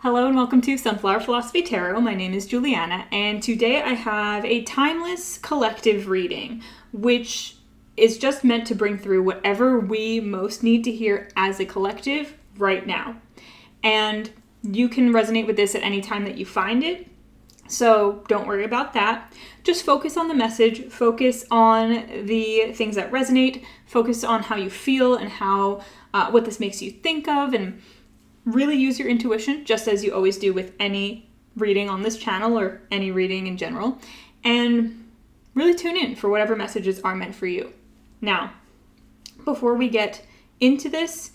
Hello and welcome to Sunflower Philosophy Tarot. My name is Juliana, and today I have a timeless collective reading, which is just meant to bring through whatever we most need to hear as a collective right now. And you can resonate with this at any time that you find it, so don't worry about that. Just focus on the message, focus on the things that resonate, focus on how you feel and how what this makes you think of, and really use your intuition, just as you always do with any reading on this channel or any reading in general, and really tune in for whatever messages are meant for you. Now, before we get into this,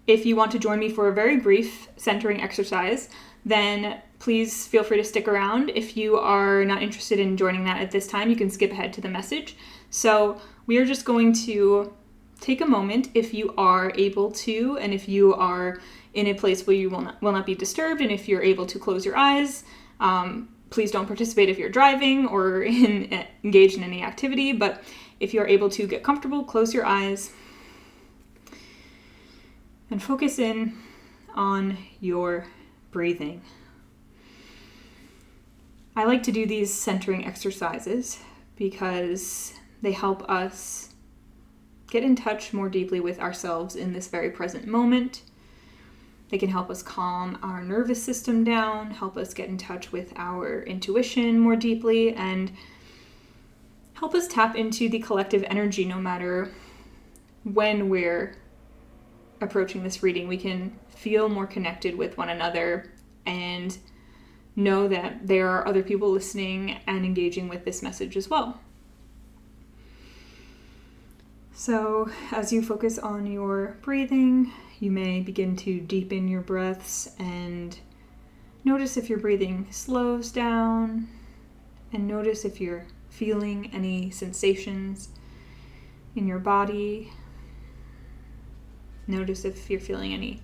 if you want to join me for a very brief centering exercise, then please feel free to stick around. If you are not interested in joining that at this time, you can skip ahead to the message. So we are just going to take a moment, if you are able to, and if you are in a place where you will not be disturbed, and if you're able to close your eyes. Please don't participate if you're driving or engaged in any activity, but if you're able to get comfortable, close your eyes and focus in on your breathing. I like to do these centering exercises because they help us get in touch more deeply with ourselves in this very present moment. They can help us calm our nervous system down, help us get in touch with our intuition more deeply, and help us tap into the collective energy no matter when we're approaching this reading. We can feel more connected with one another and know that there are other people listening and engaging with this message as well. So as you focus on your breathing, you may begin to deepen your breaths and notice if your breathing slows down, and notice if you're feeling any sensations in your body. Notice if you're feeling any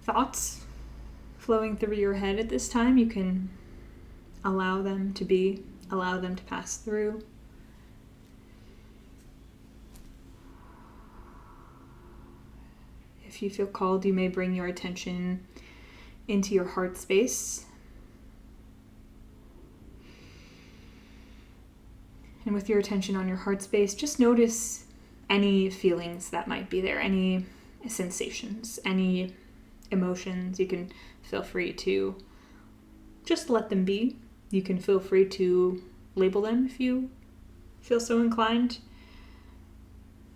thoughts flowing through your head at this time. You can allow them to pass through. If you feel called, you may bring your attention into your heart space. And with your attention on your heart space, just notice any feelings that might be there, any sensations, any emotions. You can feel free to just let them be. You can feel free to label them if you feel so inclined.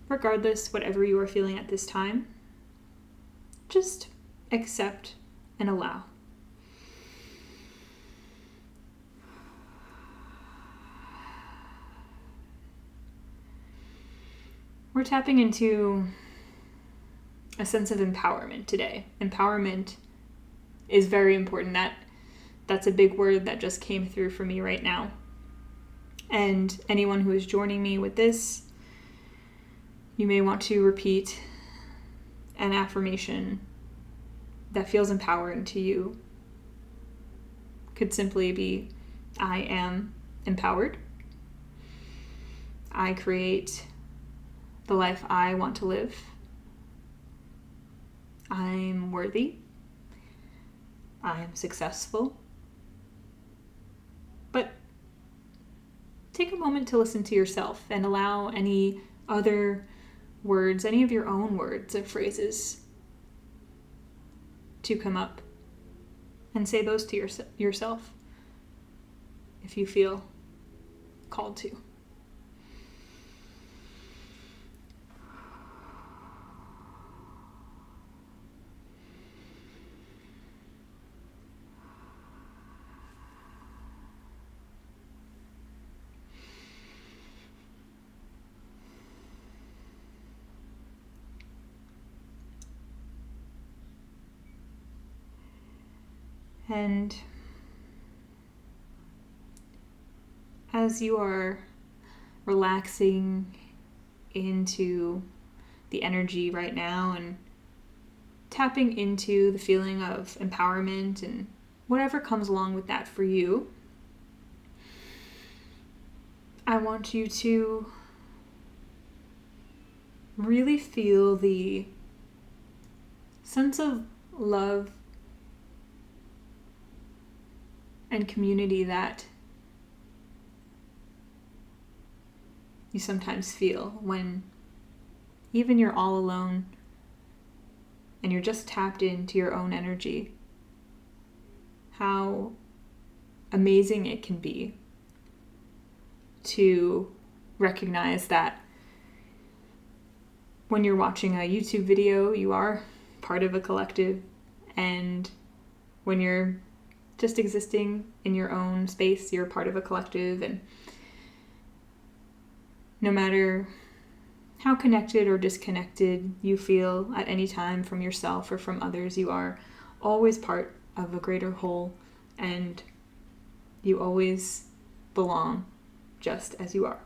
Regardless, whatever you are feeling at this time, just accept and allow. We're tapping into a sense of empowerment today. Empowerment is very important. That's a big word that just came through for me right now. And anyone who is joining me with this, you may want to repeat an affirmation that feels empowering to you. Could simply be, I am empowered. I create the life I want to live. I'm worthy. I am successful. But take a moment to listen to yourself and allow any other words, any of your own words or phrases to come up, and say those to yourself if you feel called to. And as you are relaxing into the energy right now and tapping into the feeling of empowerment and whatever comes along with that for you, I want you to really feel the sense of love and community that you sometimes feel when even you're all alone and you're just tapped into your own energy. How amazing it can be to recognize that when you're watching a YouTube video, you are part of a collective, and when you're just existing in your own space, you're part of a collective, and no matter how connected or disconnected you feel at any time from yourself or from others, you are always part of a greater whole, and you always belong just as you are.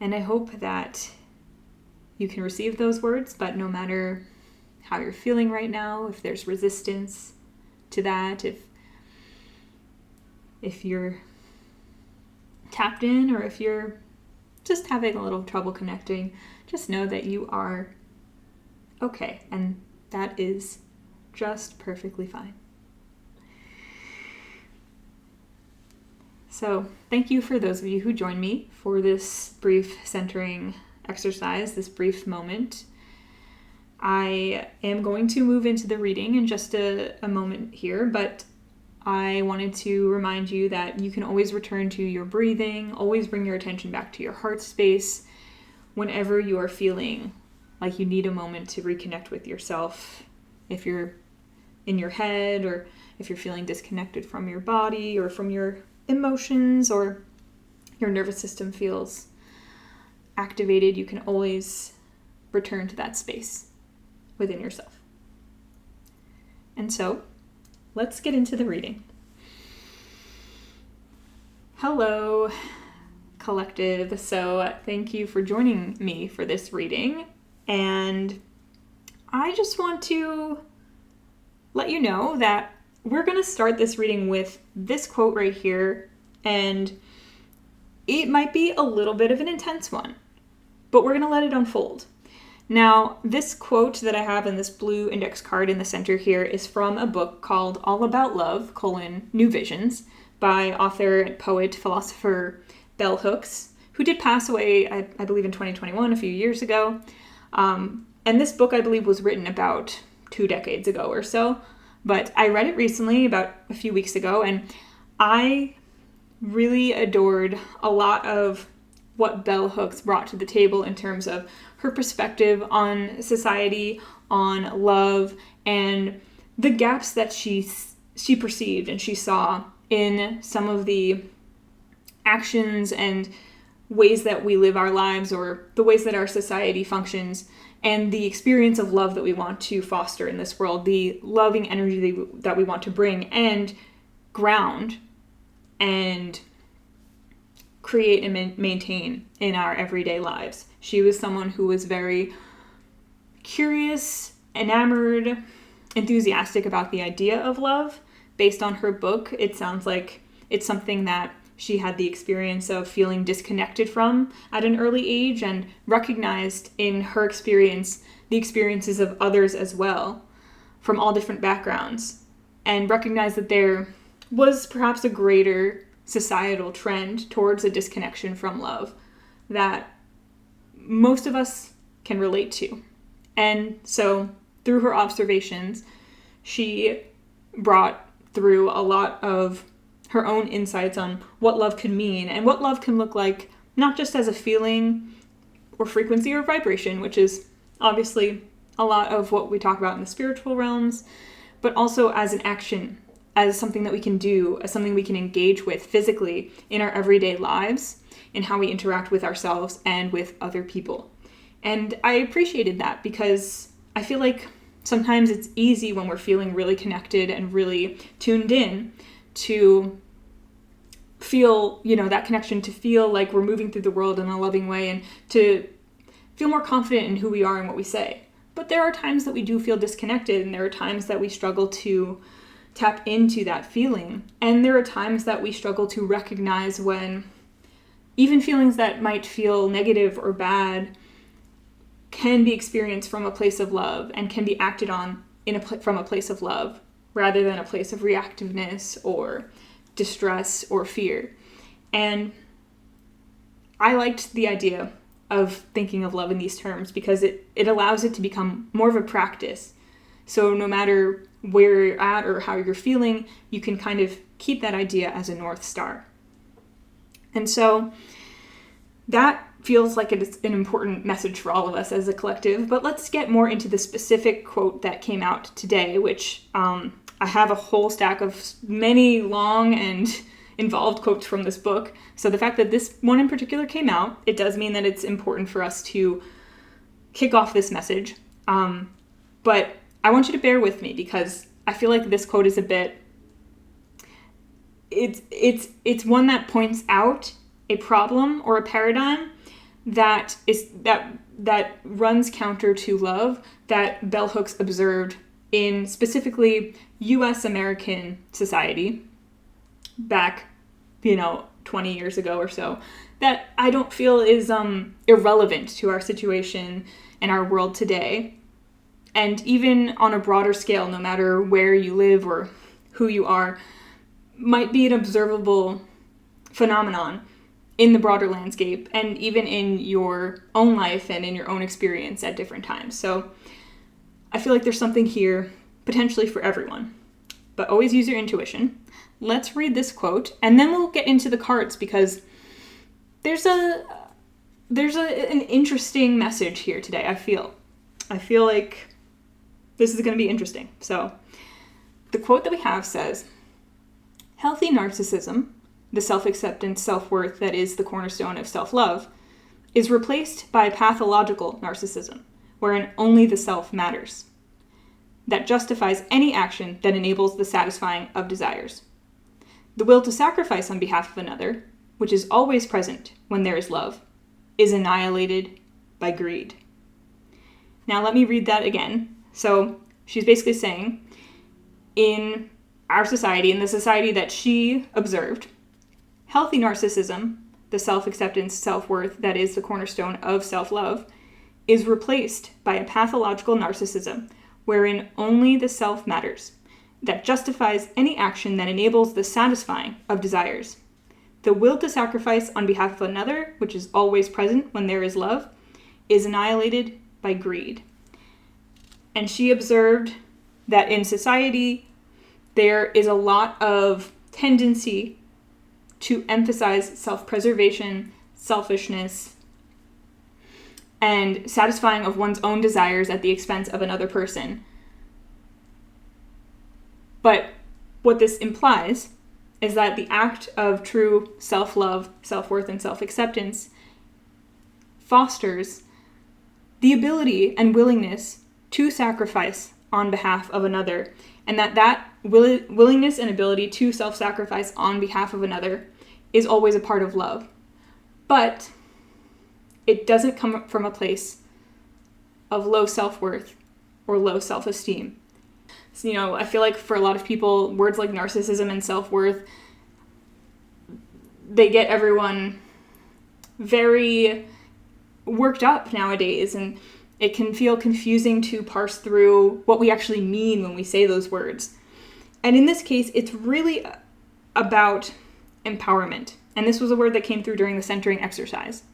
And I hope that you can receive those words, but no matter how you're feeling right now, if there's resistance to that, if you're tapped in or if you're just having a little trouble connecting, just know that you are okay, and that is just perfectly fine. So thank you for those of you who joined me for this brief centering exercise, this brief moment. I am going to move into the reading in just a moment here, but I wanted to remind you that you can always return to your breathing, always bring your attention back to your heart space whenever you are feeling like you need a moment to reconnect with yourself. If you're in your head, or if you're feeling disconnected from your body or from your emotions, or your nervous system feels activated, you can always return to that space within yourself. And so, let's get into the reading. Hello, collective. So thank you for joining me for this reading. And I just want to let you know that we're going to start this reading with this quote right here. And it might be a little bit of an intense one, but we're going to let it unfold. Now, this quote that I have in this blue index card in the center here is from a book called All About Love, New Visions, by author and poet, philosopher Bell Hooks, who did pass away, I believe, in 2021, a few years ago. And this book, I believe, was written about 2 decades ago or so. But I read it recently, about a few weeks ago, and I really adored a lot of what Bell Hooks brought to the table in terms of her perspective on society, on love, and the gaps that she perceived and she saw in some of the actions and ways that we live our lives, or the ways that our society functions, and the experience of love that we want to foster in this world, the loving energy that we want to bring and ground and create and maintain in our everyday lives. She was someone who was very curious, enamored, enthusiastic about the idea of love. Based on her book, it sounds like it's something that she had the experience of feeling disconnected from at an early age, and recognized in her experience the experiences of others as well, from all different backgrounds, and recognized that there was perhaps a greater societal trend towards a disconnection from love that most of us can relate to. And so through her observations, she brought through a lot of her own insights on what love could mean and what love can look like, not just as a feeling or frequency or vibration, which is obviously a lot of what we talk about in the spiritual realms, but also as an action, as something that we can do, as something we can engage with physically in our everyday lives, in how we interact with ourselves and with other people. And I appreciated that, because I feel like sometimes it's easy when we're feeling really connected and really tuned in to feel, that connection, to feel like we're moving through the world in a loving way, and to feel more confident in who we are and what we say. But there are times that we do feel disconnected, and there are times that we struggle to tap into that feeling. And there are times that we struggle to recognize when even feelings that might feel negative or bad can be experienced from a place of love and can be acted on from a place of love rather than a place of reactiveness or distress or fear. And I liked the idea of thinking of love in these terms because it allows it to become more of a practice. So no matter where you're at or how you're feeling, you can kind of keep that idea as a North Star. And so that feels like it's an important message for all of us as a collective, but let's get more into the specific quote that came out today, which I have a whole stack of many long and involved quotes from this book. So the fact that this one in particular came out, it does mean that it's important for us to kick off this message. But I want you to bear with me because I feel like this quote is a bit, it's one that points out a problem or a paradigm that runs counter to love that bell hooks observed in specifically U.S. American society back, 20 years ago or so, that I don't feel is irrelevant to our situation and our world today. And even on a broader scale, no matter where you live or who you are, might be an observable phenomenon in the broader landscape and even in your own life and in your own experience at different times. So I feel like there's something here potentially for everyone, but always use your intuition. Let's read this quote and then we'll get into the cards because there's an interesting message here today. I feel like this is going to be interesting. So the quote that we have says, "Healthy narcissism, the self-acceptance, self-worth that is the cornerstone of self-love, is replaced by pathological narcissism, wherein only the self matters, that justifies any action that enables the satisfying of desires. The will to sacrifice on behalf of another, which is always present when there is love, is annihilated by greed." Now let me read that again. So she's basically saying, in our society, in the society that she observed, healthy narcissism, the self-acceptance, self-worth that is the cornerstone of self-love, is replaced by a pathological narcissism wherein only the self matters, that justifies any action that enables the satisfying of desires. The will to sacrifice on behalf of another, which is always present when there is love, is annihilated by greed. And she observed that in society, there is a lot of tendency to emphasize self-preservation, selfishness, and satisfying of one's own desires at the expense of another person. But what this implies is that the act of true self-love, self-worth, and self-acceptance fosters the ability and willingness to sacrifice on behalf of another, and that willingness and ability to self-sacrifice on behalf of another is always a part of love. But it doesn't come from a place of low self-worth or low self-esteem. So, I feel like for a lot of people, words like narcissism and self-worth, they get everyone very worked up nowadays, and it can feel confusing to parse through what we actually mean when we say those words. And in this case, it's really about empowerment. And this was a word that came through during the centering exercise.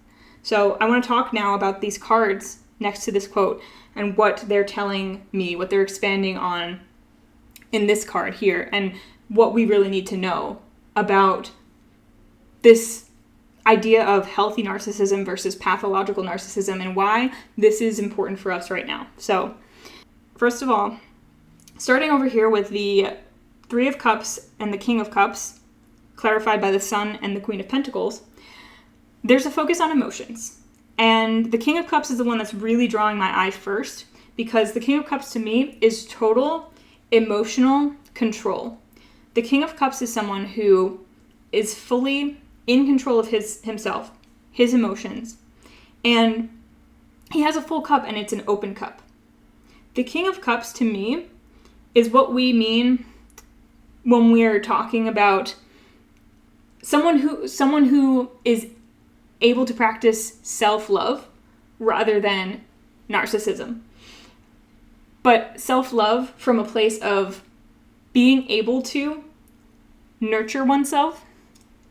So I want to talk now about these cards next to this quote and what they're telling me, what they're expanding on in this card here, and what we really need to know about this idea of healthy narcissism versus pathological narcissism and why this is important for us right now. So, first of all, starting over here with the Three of Cups and the King of Cups, clarified by the Sun and the Queen of Pentacles, there's a focus on emotions. And the King of Cups is the one that's really drawing my eye first, because the King of Cups to me is total emotional control. The King of Cups is someone who is fully in control of himself, his emotions, and he has a full cup and it's an open cup. The King of Cups to me is what we mean when we're talking about someone who is able to practice self-love rather than narcissism. But self-love from a place of being able to nurture oneself,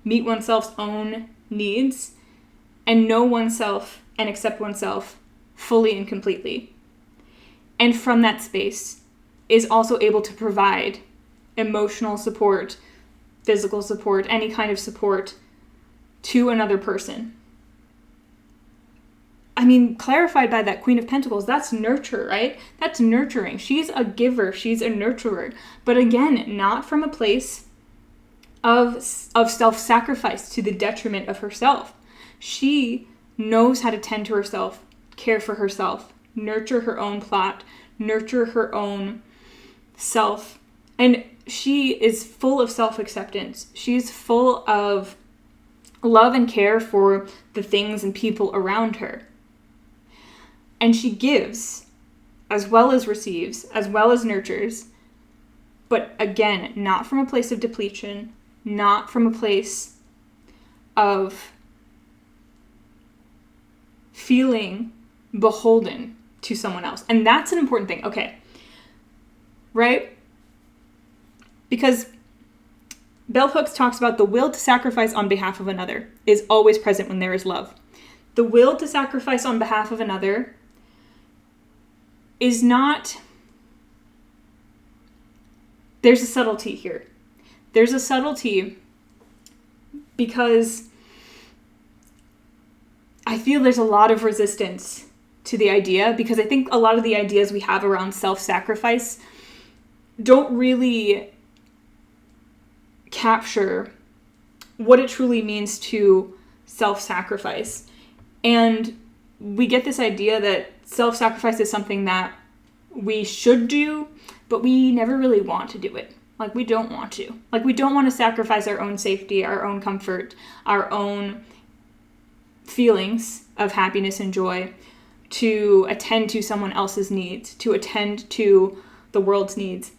meet oneself's own needs, and know oneself and accept oneself fully and completely. And from that space is also able to provide emotional support, physical support, any kind of support to another person. I mean, clarified by that Queen of Pentacles, that's nurture, right? That's nurturing. She's a giver. She's a nurturer. But again, not from a place of self-sacrifice to the detriment of herself. She knows how to tend to herself, care for herself, nurture her own plot, nurture her own self. And she is full of self-acceptance. She's full of love and care for the things and people around her. And she gives, as well as receives, as well as nurtures. But again, not from a place of depletion, not from a place of feeling beholden to someone else. And that's an important thing. Okay. Right? Because Bell Hooks talks about the will to sacrifice on behalf of another is always present when there is love. The will to sacrifice on behalf of another is not... There's a subtlety here. There's a subtlety because I feel there's a lot of resistance to the idea, because I think a lot of the ideas we have around self-sacrifice don't really capture what it truly means to self-sacrifice. And we get this idea that self-sacrifice is something that we should do, but we never really want to do it. Like, we don't want to. Like, we don't want to sacrifice our own safety, our own comfort, our own feelings of happiness and joy to attend to someone else's needs, to attend to the world's needs.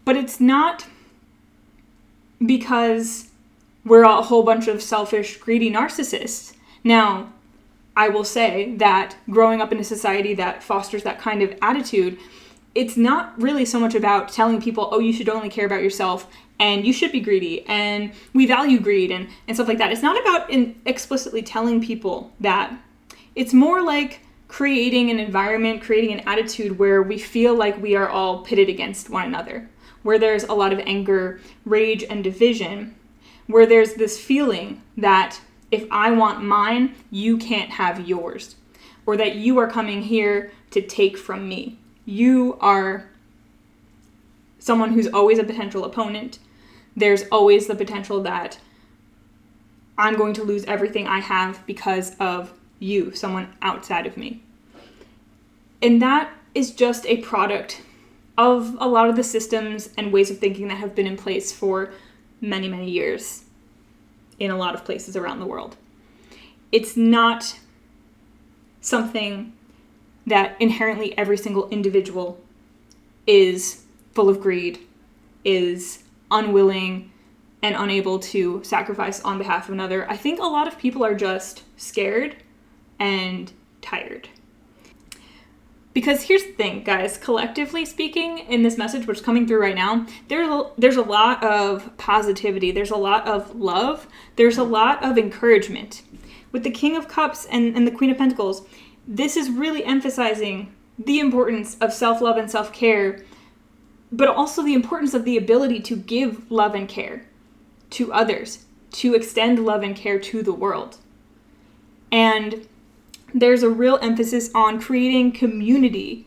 But it's not because we're a whole bunch of selfish, greedy narcissists. Now, I will say that growing up in a society that fosters that kind of attitude, it's not really so much about telling people, oh, you should only care about yourself and you should be greedy and we value greed and stuff like that. It's not about explicitly telling people that. It's more like creating an environment, creating an attitude where we feel like we are all pitted against one another, where there's a lot of anger, rage, and division, where there's this feeling that if I want mine, you can't have yours, or that you are coming here to take from me. You are someone who's always a potential opponent. There's always the potential that I'm going to lose everything I have because of you, someone outside of me. And that is just a product of a lot of the systems and ways of thinking that have been in place for many, many years in a lot of places around the world. It's not something that inherently every single individual is full of greed, is unwilling and unable to sacrifice on behalf of another. I think a lot of people are just scared and tired. Because here's the thing, guys, collectively speaking, in this message which is coming through right now, there's a lot of positivity, there's a lot of love, there's a lot of encouragement. With the King of Cups and the Queen of Pentacles, this is really emphasizing the importance of self-love and self-care, but also the importance of the ability to give love and care to others, to extend love and care to the world. And there's a real emphasis on creating community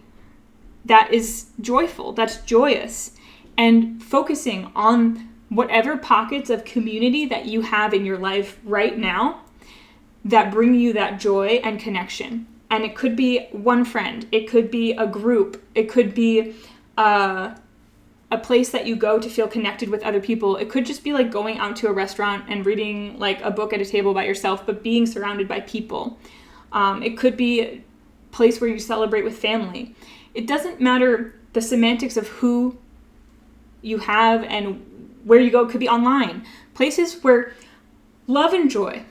that is joyful, that's joyous, and focusing on whatever pockets of community that you have in your life right now that bring you that joy and connection. And it could be one friend, it could be a group, it could be a place that you go to feel connected with other people. It could just be like going out to a restaurant and reading like a book at a table by yourself, but being surrounded by people. It could be a place where you celebrate with family. It doesn't matter the semantics of who you have and where you go. It could be online. Places where love and joy,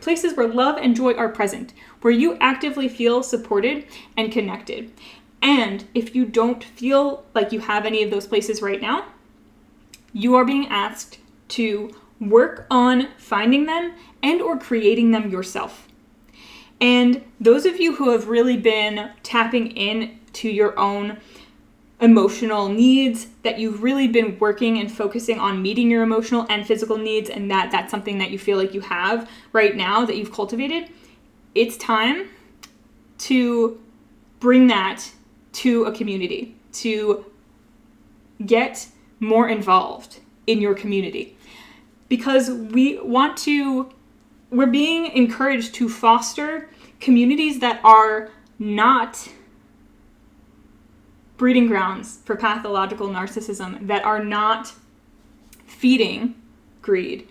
places where love and joy are present, where you actively feel supported and connected. And if you don't feel like you have any of those places right now, you are being asked to work on finding them and or creating them yourself. And those of you who have really been tapping in to your own emotional needs, that you've really been working and focusing on meeting your emotional and physical needs, and that's something that you feel like you have right now that you've cultivated, it's time to bring that to a community, to get more involved in your community. Because we're being encouraged to foster communities that are not breeding grounds for pathological narcissism, that are not feeding greed.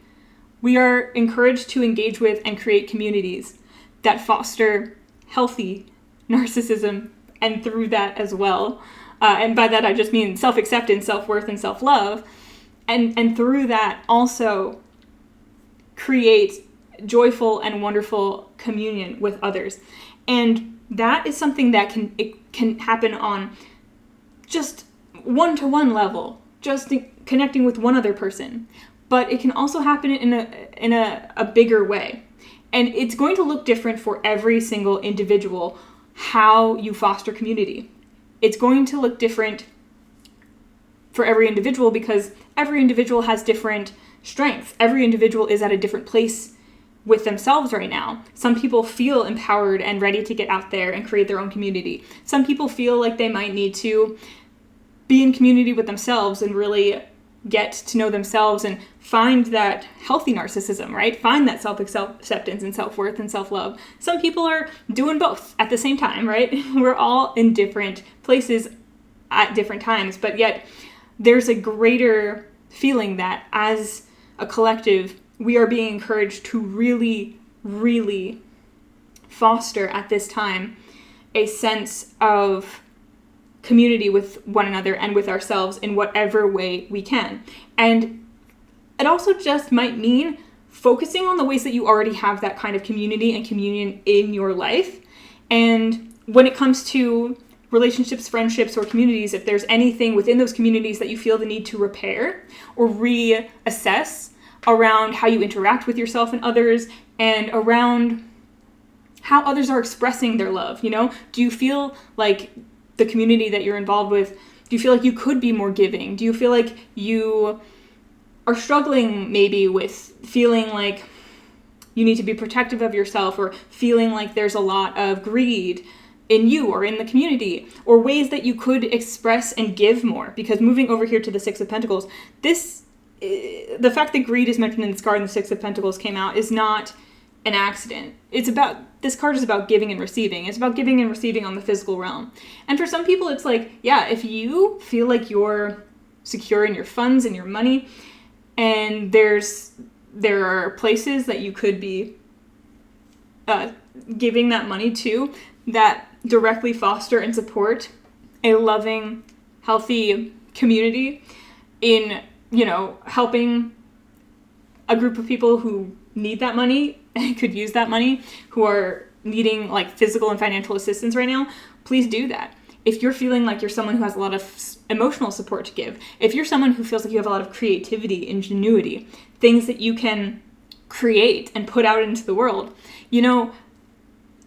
We are encouraged to engage with and create communities that foster healthy narcissism, and through that as well. And by that I just mean self-acceptance, self-worth, and self-love. And through that also create joyful and wonderful communion with others. And that is something that can happen on just one-to-one level, just connecting with one other person. But it can also happen in a bigger way. And it's going to look different for every single individual, how you foster community. It's going to look different for every individual because every individual has different strengths. Every individual is at a different place with themselves right now. Some people feel empowered and ready to get out there and create their own community. Some people feel like they might need to be in community with themselves and really get to know themselves and find that healthy narcissism, right? Find that self-acceptance and self-worth and self-love. Some people are doing both at the same time, right? We're all in different places at different times, but yet there's a greater feeling that as a collective, we are being encouraged to really, really foster at this time a sense of community with one another and with ourselves in whatever way we can. And it also just might mean focusing on the ways that you already have that kind of community and communion in your life. And when it comes to relationships, friendships, or communities, if there's anything within those communities that you feel the need to repair or reassess around how you interact with yourself and others, and around how others are expressing their love, do you feel like the community that you're involved with, do you feel like you could be more giving? Do you feel like you are struggling maybe with feeling like you need to be protective of yourself, or feeling like there's a lot of greed in you or in the community, or ways that you could express and give more? Because moving over here to the Six of Pentacles, the fact that greed is mentioned in this card and the Six of Pentacles came out is not an accident. This card is about giving and receiving. It's about giving and receiving on the physical realm. And for some people, it's like, yeah, if you feel like you're secure in your funds and your money, and there are places that you could be giving that money to that directly foster and support a loving, healthy community in, helping a group of people who need that money and could use that money, who are needing like physical and financial assistance right now, please do that. If you're feeling like you're someone who has a lot of emotional support to give, if you're someone who feels like you have a lot of creativity, ingenuity, things that you can create and put out into the world,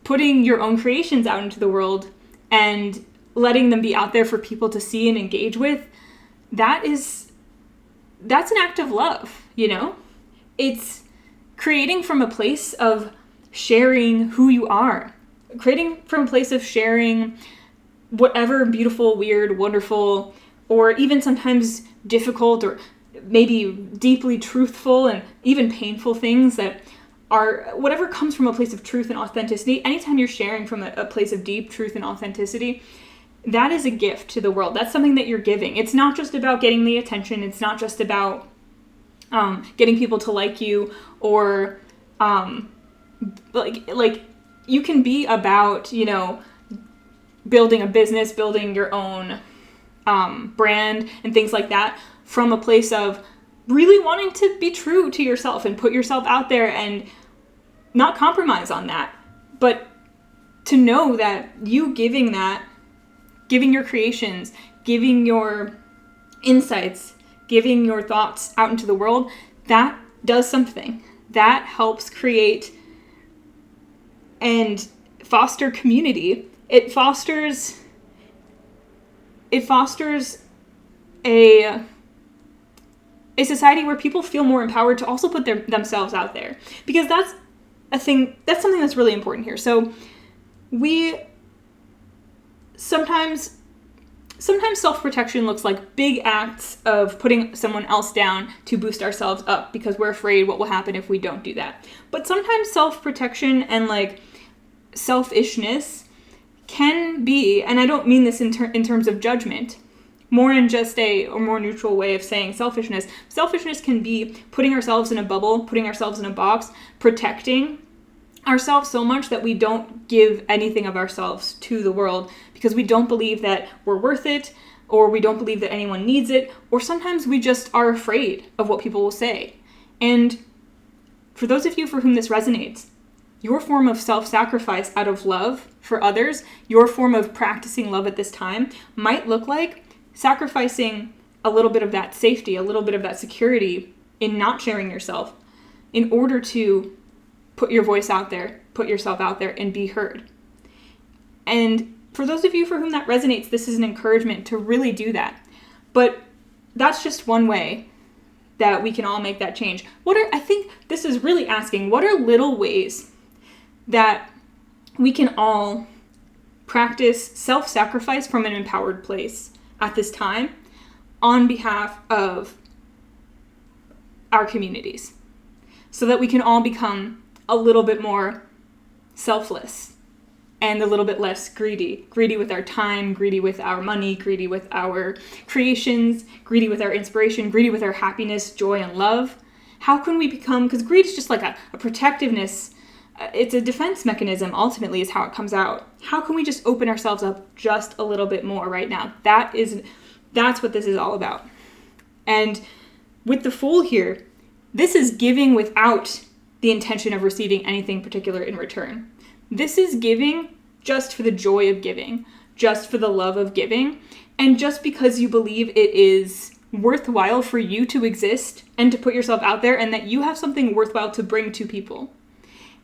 putting your own creations out into the world and letting them be out there for people to see and engage with, that's an act of love, It's creating from a place of sharing who you are, creating from a place of sharing whatever beautiful, weird, wonderful, or even sometimes difficult or maybe deeply truthful and even painful things that are whatever comes from a place of truth and authenticity. Anytime you're sharing from a place of deep truth and authenticity, that is a gift to the world. That's something that you're giving. It's not just about getting the attention. It's not just about getting people to like you, or like you can be about, building a business, building your own brand and things like that from a place of really wanting to be true to yourself and put yourself out there and not compromise on that, but to know that you giving your creations, giving your insights, giving your thoughts out into the world, that does something. That helps create and foster community. It fosters a society where people feel more empowered to also put themselves out there. Because that's something that's really important here. So we sometimes self-protection looks like big acts of putting someone else down to boost ourselves up because we're afraid what will happen if we don't do that. But sometimes self-protection and like selfishness can be, and I don't mean this in terms of judgment, more in just a more neutral way of saying selfishness. Selfishness can be putting ourselves in a bubble, putting ourselves in a box, protecting ourselves so much that we don't give anything of ourselves to the world because we don't believe that we're worth it, or we don't believe that anyone needs it, or sometimes we just are afraid of what people will say. And for those of you for whom this resonates, your form of self-sacrifice out of love for others, your form of practicing love at this time might look like sacrificing a little bit of that safety, a little bit of that security in not sharing yourself in order to put your voice out there, put yourself out there and be heard. And for those of you for whom that resonates, this is an encouragement to really do that. But that's just one way that we can all make that change. I think this is really asking, what are little ways that we can all practice self-sacrifice from an empowered place at this time on behalf of our communities, so that we can all become a little bit more selfless and a little bit less greedy with our time, greedy with our money, greedy with our creations, greedy with our inspiration, greedy with our happiness, joy, and love. How can we become, because greed is just like a protectiveness, it's a defense mechanism, ultimately, is how it comes out. How can we just open ourselves up just a little bit more right now? That's what this is all about. And with the Fool here, this is giving without the intention of receiving anything particular in return. This is giving just for the joy of giving, just for the love of giving, and just because you believe it is worthwhile for you to exist and to put yourself out there, and that you have something worthwhile to bring to people.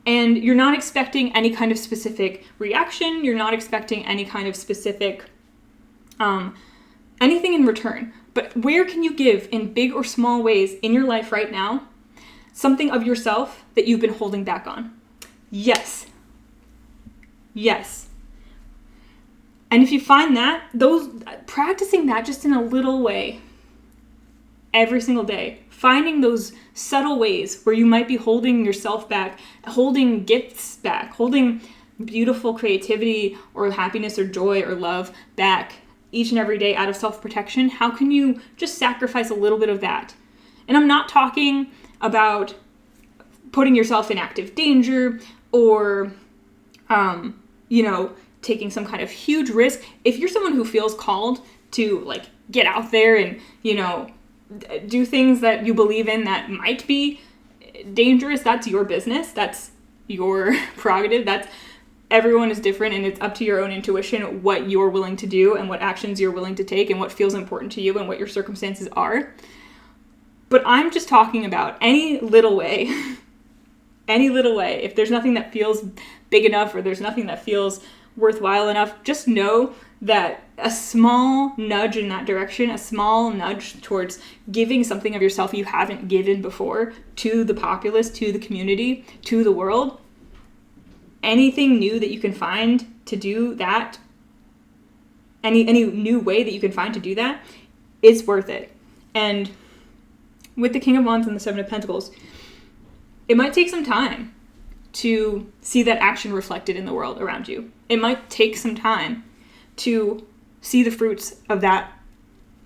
And you're not expecting any kind of specific reaction. You're not expecting any kind of specific anything in return. But where can you give in big or small ways in your life right now something of yourself that you've been holding back on? Yes. And if you find that, practicing that just in a little way every single day, finding those subtle ways where you might be holding yourself back, holding gifts back, holding beautiful creativity or happiness or joy or love back each and every day out of self-protection, how can you just sacrifice a little bit of that? And I'm not talking about putting yourself in active danger or, taking some kind of huge risk. If you're someone who feels called to get out there and, do things that you believe in that might be dangerous, that's your business. That's your prerogative. Everyone is different, and it's up to your own intuition what you're willing to do and what actions you're willing to take and what feels important to you and what your circumstances are. But I'm just talking about any little way, if there's nothing that feels big enough or there's nothing that feels worthwhile enough, just know that a small nudge in that direction, a small nudge towards giving something of yourself you haven't given before to the populace, to the community, to the world, anything new that you can find to do that, any new way that you can find to do that is worth it. And with the King of Wands and the Seven of Pentacles, it might take some time to see that action reflected in the world around you. It might take some time to see the fruits of that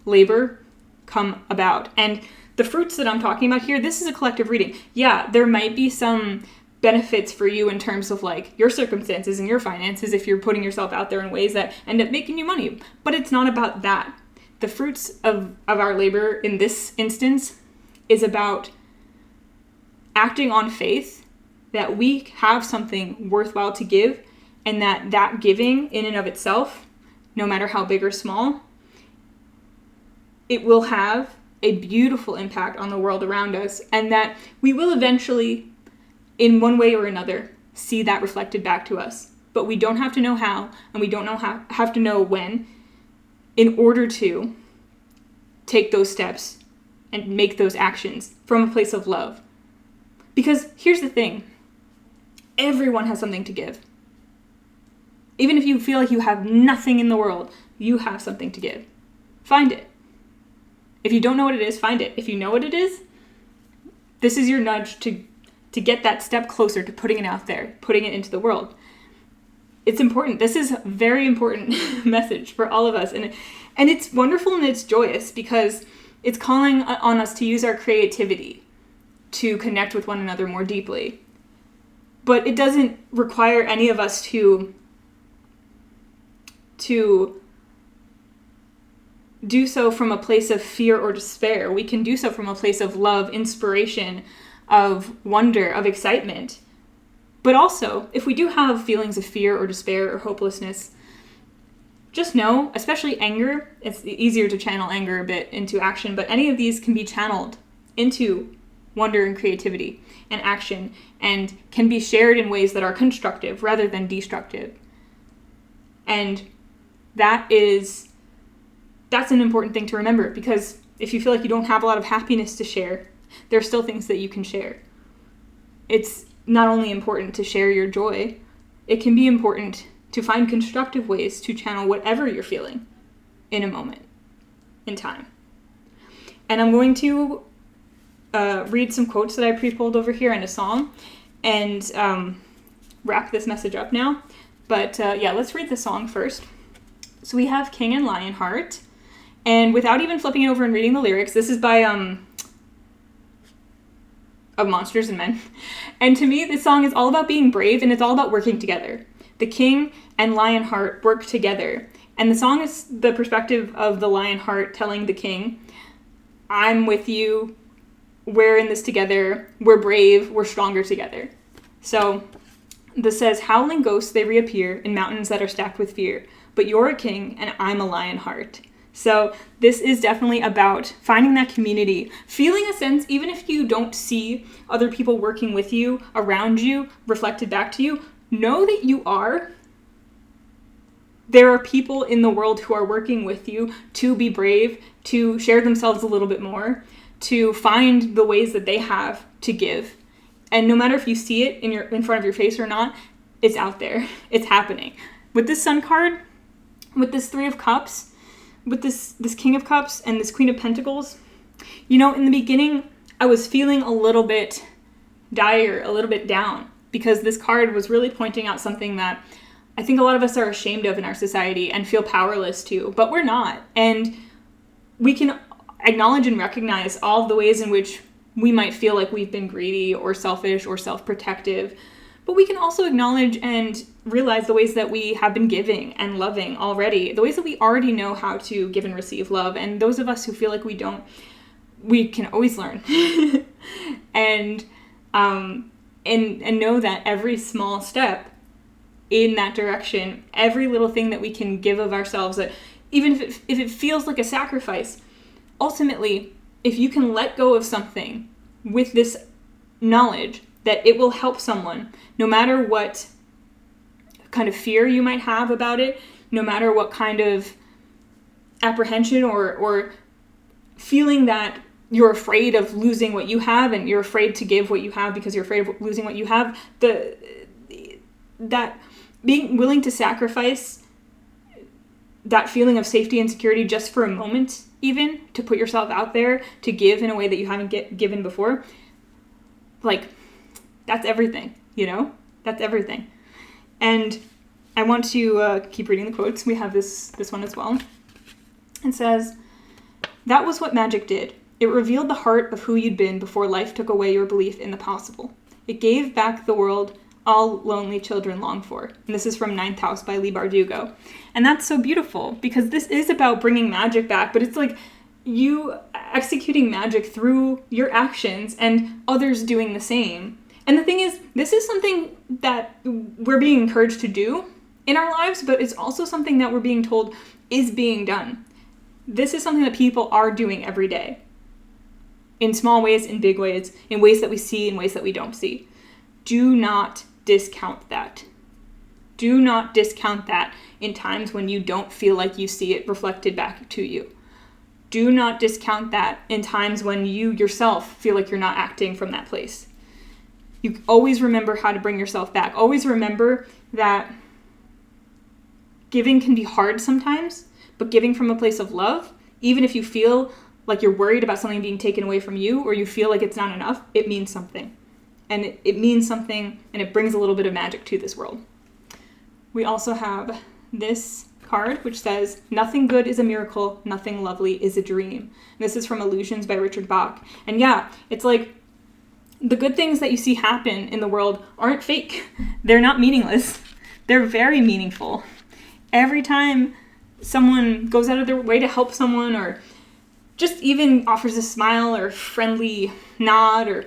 labor come about. And the fruits that I'm talking about here, this is a collective reading. Yeah, there might be some benefits for you in terms of your circumstances and your finances if you're putting yourself out there in ways that end up making you money. But it's not about that. The fruits of our labor in this instance is about acting on faith that we have something worthwhile to give and that giving in and of itself, no matter how big or small, it will have a beautiful impact on the world around us, and that we will eventually, in one way or another, see that reflected back to us. But we don't have to know how, and we don't have to know when, in order to take those steps and make those actions from a place of love. Because here's the thing, everyone has something to give. Even if you feel like you have nothing in the world, you have something to give. Find it. If you don't know what it is, find it. If you know what it is, this is your nudge to get that step closer to putting it out there, putting it into the world. It's important. This is a very important message for all of us. And it's wonderful and it's joyous because it's calling on us to use our creativity to connect with one another more deeply. But it doesn't require any of us to do so from a place of fear or despair. We can do so from a place of love, inspiration, of wonder, of excitement. But also, if we do have feelings of fear or despair or hopelessness, just know, especially anger, it's easier to channel anger a bit into action, but any of these can be channeled into wonder and creativity and action, and can be shared in ways that are constructive rather than destructive. And that's an important thing to remember, because if you feel like you don't have a lot of happiness to share, there are still things that you can share. It's not only important to share your joy, it can be important to find constructive ways to channel whatever you're feeling in a moment in time. And I'm going to read some quotes that I pre-pulled over here and a song, and wrap this message up now. But let's read the song first. So we have King and Lionheart, and without even flipping it over and reading the lyrics, this is by of Monsters and Men. And to me, this song is all about being brave, and it's all about working together. The king and Lionheart work together. And the song is the perspective of the Lionheart telling the king, I'm with you, we're in this together, we're brave, we're stronger together. So this says, howling ghosts, they reappear in mountains that are stacked with fear. But you're a king and I'm a Lionheart. So this is definitely about finding that community, feeling a sense, even if you don't see other people working with you, around you, reflected back to you, know that you are. There are people in the world who are working with you to be brave, to share themselves a little bit more, to find the ways that they have to give. And no matter if you see it in front of your face or not, it's out there. It's happening. With this Sun card, with this Three of Cups, with this King of Cups and this Queen of Pentacles, in the beginning, I was feeling a little bit dire, a little bit down, because this card was really pointing out something that I think a lot of us are ashamed of in our society and feel powerless to, but we're not. And we can acknowledge and recognize all of the ways in which we might feel like we've been greedy or selfish or self-protective, but we can also acknowledge and realize the ways that we have been giving and loving already, the ways that we already know how to give and receive love. And those of us who feel like we don't, we can always learn. and know that every small step in that direction, every little thing that we can give of ourselves, that even if it feels like a sacrifice, ultimately, if you can let go of something with this knowledge that it will help someone, no matter what kind of fear you might have about it, no matter what kind of apprehension or feeling that you're afraid of losing what you have and you're afraid to give what you have because you're afraid of losing what you have, that being willing to sacrifice that feeling of safety and security just for a moment, even to put yourself out there, to give in a way that you haven't given before, that's everything, That's everything. And I want to keep reading the quotes. We have this one as well. It says, that was what magic did. It revealed the heart of who you'd been before life took away your belief in the possible. It gave back the world all lonely children long for. And this is from Ninth House by Leigh Bardugo. And that's so beautiful, because this is about bringing magic back, but it's like you executing magic through your actions and others doing the same. And the thing is, this is something that we're being encouraged to do, in our lives, but it's also something that we're being told is being done. This is something that people are doing every day. In small ways, in big ways, in ways that we see, in ways that we don't see. Do not discount that. Do not discount that in times when you don't feel like you see it reflected back to you. Do not discount that in times when you yourself feel like you're not acting from that place. You always remember how to bring yourself back. Always remember that giving can be hard sometimes, but giving from a place of love, even if you feel like you're worried about something being taken away from you, or you feel like it's not enough, it means something. And it means something, and it brings a little bit of magic to this world. We also have this card, which says, "Nothing good is a miracle, nothing lovely is a dream." And this is from Illusions by Richard Bach. And yeah, it's like, the good things that you see happen in the world aren't fake. They're not meaningless. They're very meaningful. Every time someone goes out of their way to help someone, or just even offers a smile or friendly nod, or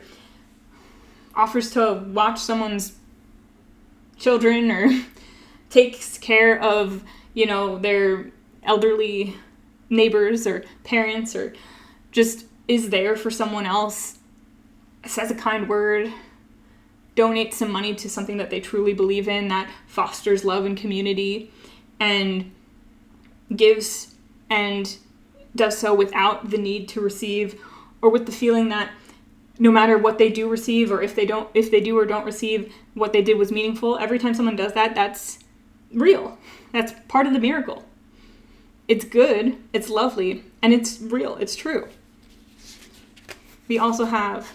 offers to watch someone's children, or takes care of, their elderly neighbors or parents, or just is there for someone else, says a kind word, donates some money to something that they truly believe in, that fosters love and community, and gives and does so without the need to receive, or with the feeling that no matter what they do receive, or if they do or don't receive, what they did was meaningful. Every time someone does that, that's real. That's part of the miracle. It's good, it's lovely, and it's real, it's true. We also have,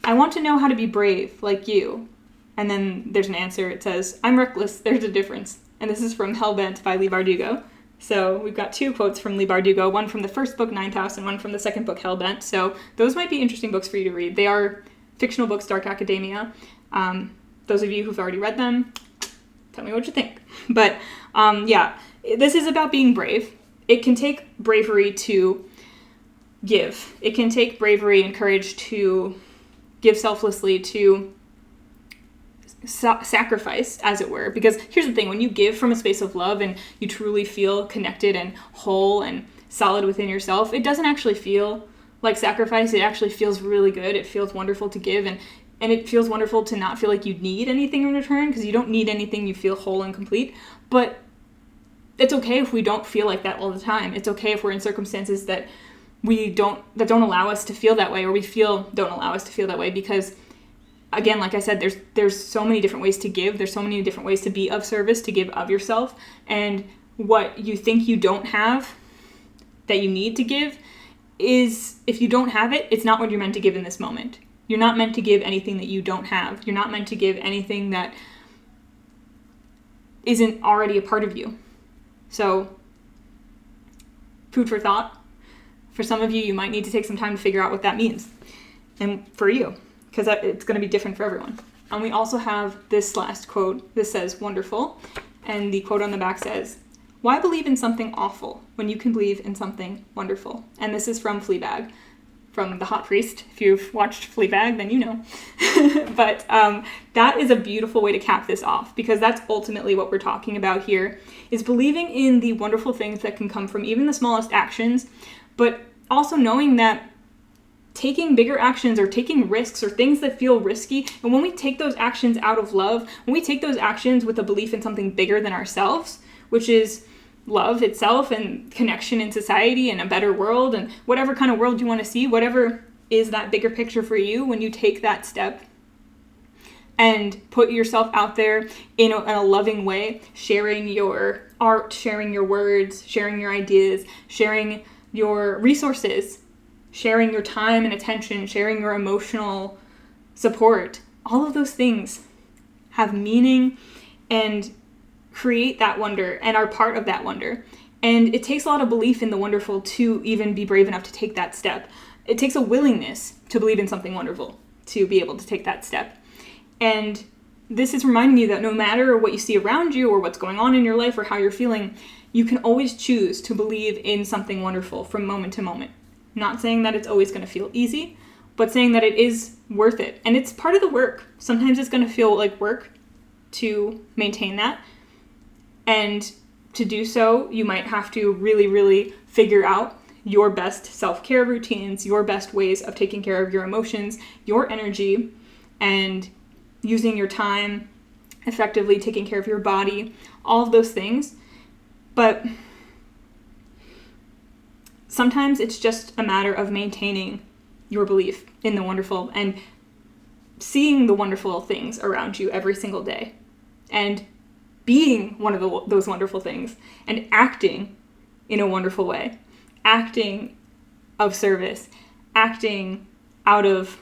"I want to know how to be brave, like you." And then there's an answer. It says, "I'm reckless, there's a difference." And this is from Hellbent by Leigh Bardugo. So we've got two quotes from Leigh Bardugo, one from the first book, Ninth House, and one from the second book, Hellbent. So those might be interesting books for you to read. They are fictional books, dark academia. Those of you who've already read them, tell me what you think. But this is about being brave. It can take bravery to give. It can take bravery and courage to give selflessly, to sacrifice, as it were. Because here's the thing, when you give from a space of love and you truly feel connected and whole and solid within yourself, it doesn't actually feel like sacrifice. It actually feels really good. It feels wonderful to give, and it feels wonderful to not feel like you need anything in return, because you don't need anything. You feel whole and complete. But it's okay if we don't feel like that all the time. It's okay if we're in circumstances that don't allow us to feel that way, or don't allow us to feel that way, because again, like I said, there's so many different ways to give. There's so many different ways to be of service, to give of yourself. And what you think you don't have that you need to give is, if you don't have it, it's not what you're meant to give in this moment. You're not meant to give anything that you don't have. You're not meant to give anything that isn't already a part of you. So, food for thought. For some of you, you might need to take some time to figure out what that means. And for you, because it's going to be different for everyone. And we also have this last quote. This says, "Wonderful." And the quote on the back says, "Why believe in something awful when you can believe in something wonderful?" And this is from Fleabag, from The Hot Priest. If you've watched Fleabag, then you know. But that is a beautiful way to cap this off, because that's ultimately what we're talking about here, is believing in the wonderful things that can come from even the smallest actions, but also knowing that taking bigger actions, or taking risks, or things that feel risky, and when we take those actions out of love, when we take those actions with a belief in something bigger than ourselves, which is love itself and connection in society and a better world, and whatever kind of world you want to see, whatever is that bigger picture for you, when you take that step and put yourself out there in a loving way, sharing your art, sharing your words, sharing your ideas, sharing your resources, sharing your time and attention, sharing your emotional support, all of those things have meaning and create that wonder and are part of that wonder. And it takes a lot of belief in the wonderful to even be brave enough to take that step. It takes a willingness to believe in something wonderful to be able to take that step. And this is reminding you that no matter what you see around you, or what's going on in your life, or how you're feeling, you can always choose to believe in something wonderful from moment to moment. Not saying that it's always going to feel easy, but saying that it is worth it. And it's part of the work. Sometimes it's going to feel like work, to maintain that. And to do so, you might have to really, really figure out your best self-care routines, your best ways of taking care of your emotions, your energy, and using your time effectively, taking care of your body, all of those things. But sometimes it's just a matter of maintaining your belief in the wonderful and seeing the wonderful things around you every single day and being one of those wonderful things and acting in a wonderful way, acting of service, acting out of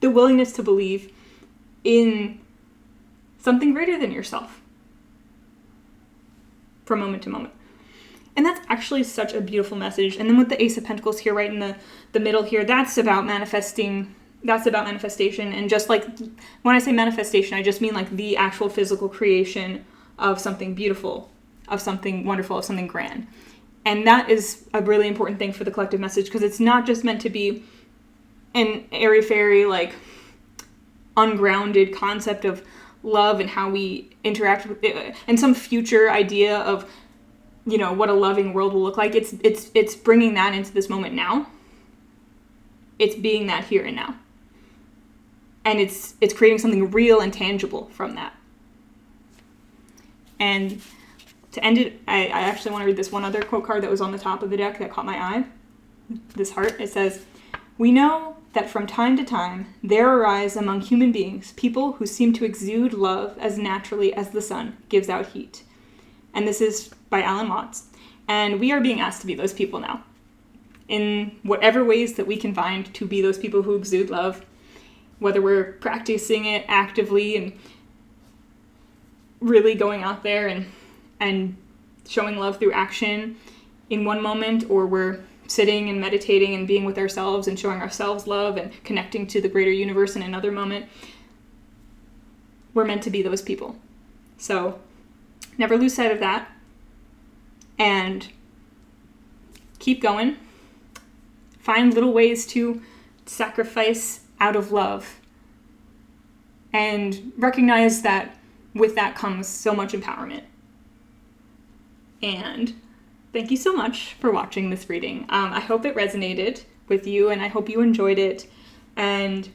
the willingness to believe in something greater than yourself from moment to moment. And that's actually such a beautiful message. And then with the Ace of Pentacles here, right in the middle here, that's about manifesting. That's about manifestation. And just like when I say manifestation, I just mean like the actual physical creation of something beautiful, of something wonderful, of something grand. And that is a really important thing for the collective message, because it's not just meant to be an airy-fairy, like ungrounded concept of love and how we interact with it, and some future idea of, you know, what a loving world will look like. It's bringing that into this moment now. It's being that here and now. And it's creating something real and tangible from that. And to end it, I actually want to read this one other quote card that was on the top of the deck that caught my eye. This heart, it says, "We know that from time to time there arise among human beings people who seem to exude love as naturally as the sun gives out heat." And this is by Alan Watts. And we are being asked to be those people now, in whatever ways that we can find to be those people who exude love, whether we're practicing it actively and really going out there and showing love through action in one moment, or we're sitting and meditating and being with ourselves and showing ourselves love and connecting to the greater universe in another moment. We're meant to be those people. So never lose sight of that, and keep going. Find little ways to sacrifice out of love, and recognize that with that comes so much empowerment. And thank you so much for watching this reading. I hope it resonated with you, and I hope you enjoyed it. And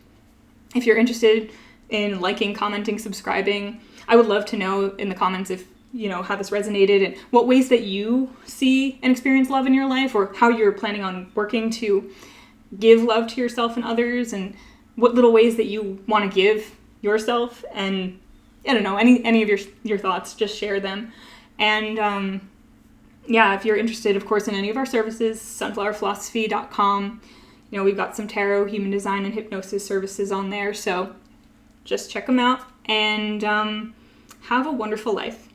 if you're interested in liking, commenting, subscribing, I would love to know in the comments if, you know, how this resonated and what ways that you see and experience love in your life, or how you're planning on working to give love to yourself and others, and what little ways that you want to give yourself. And I don't know, any of your thoughts, just share them. And yeah, if you're interested, of course, in any of our services, sunflowerphilosophy.com. You know, we've got some tarot, human design, and hypnosis services on there. So just check them out, and have a wonderful life.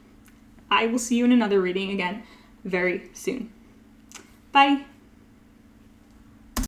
I will see you in another reading again very soon. Bye.